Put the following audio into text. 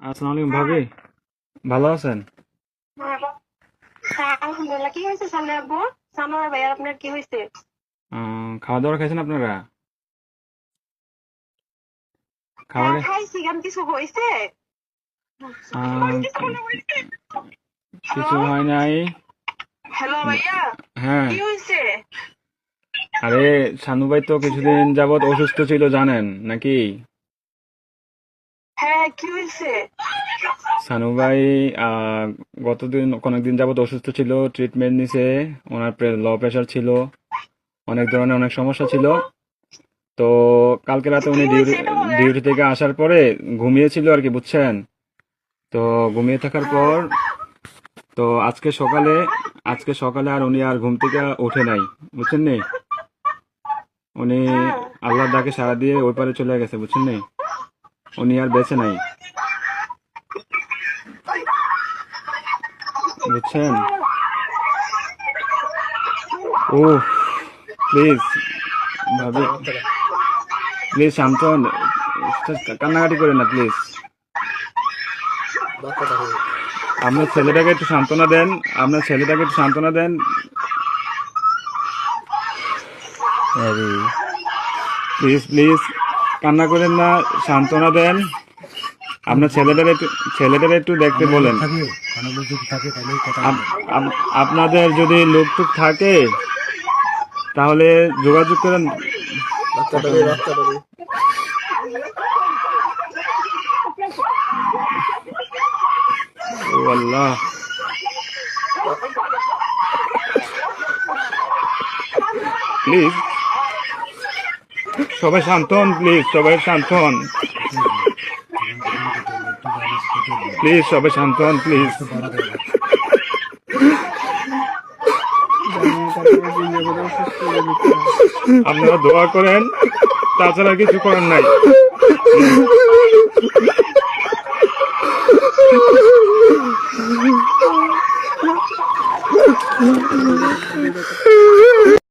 আসসালামু আলাইকুম ভাবি, ভালো আছেন? হ্যাঁ, হ্যাঁ, আলহামদুলিল্লাহ। কি হয়েছে সামনে আব্বু? সানোয়ার ভাই আপনার কি হয়েছে? খাওয়া দাওয়া খাইছেন আপনারা? হ্যাঁ খাবারে খাইছি, কেন কিছু হয়েছে? আহ, কিছু মনে হয়েছে? হ্যালো, কিছু হয় নাই। হ্যালো ভাইয়া, হ্যাঁ, কি হয়েছে? আরে শানু ভাই তো কিছুদিন যাবত অসুস্থ ছিল জানেন নাকি? হ্যাঁ কি হয়েছে? শানু ভাই আহ, কয়েকদিন যাবত অসুস্থ ছিল, ট্রিটমেন্ট নিছে। ওনার লো প্রেশার ছিল, অনেক ধরনের অনেক সমস্যা ছিল। তো কালকে রাতে কি উনি হয়েছে এটা বলেন। ডিউটি থেকে আসার পরে ঘুমিয়েছিল আর কি, বুঝছেন? তো ঘুমিয়ে থাকার হ্যাঁ, পর তো আজকে সকালে আর উনি আর ঘুম থেকে ওঠে নাই, বুঝছেন নি? উনি হ্যাঁ, আল্লাহর ডাকে সাড়া দিয়ে ওই পারে চলে গেছে, বুঝছেন নি? উনি আর বেঁচে নাই, বুঝছেন? ও, প্লিজ ভাবি, প্লিজ শান্ত হন। কান্নাকাটি করেন না প্লিজ। আপনার ছেলেটাকে একটু সান্ত্বনা দেন, আপনার ছেলেটাকে একটু সান্ত্বনা দেন। আরে প্লিজ প্লিজ, কান্না করেন না, সান্ত্বনা দেন। আপনার ছেলেটারে একটু দেখতে আমাদের লোক বলেন। থাকে, কোনো লোক যদি থাকে তাহলে কথা আপ- বলবেন। আপনাদের যদি লোকটুক থাকে তাহলে যোগাযোগ করেন। কথা বলেন। ও আল্লাহ, প্লিজ সবাই শান্ত হন, প্লিজ সবাই শান্ত হন, এখানে কেটে একটু আমি কেটে দিই। প্লিজ সবাই শান্ত হন, প্লিজ। একটু বাড়া দেয় না। আপনারা দোয়া করেন, তাছাড়া কিছু করার নাই।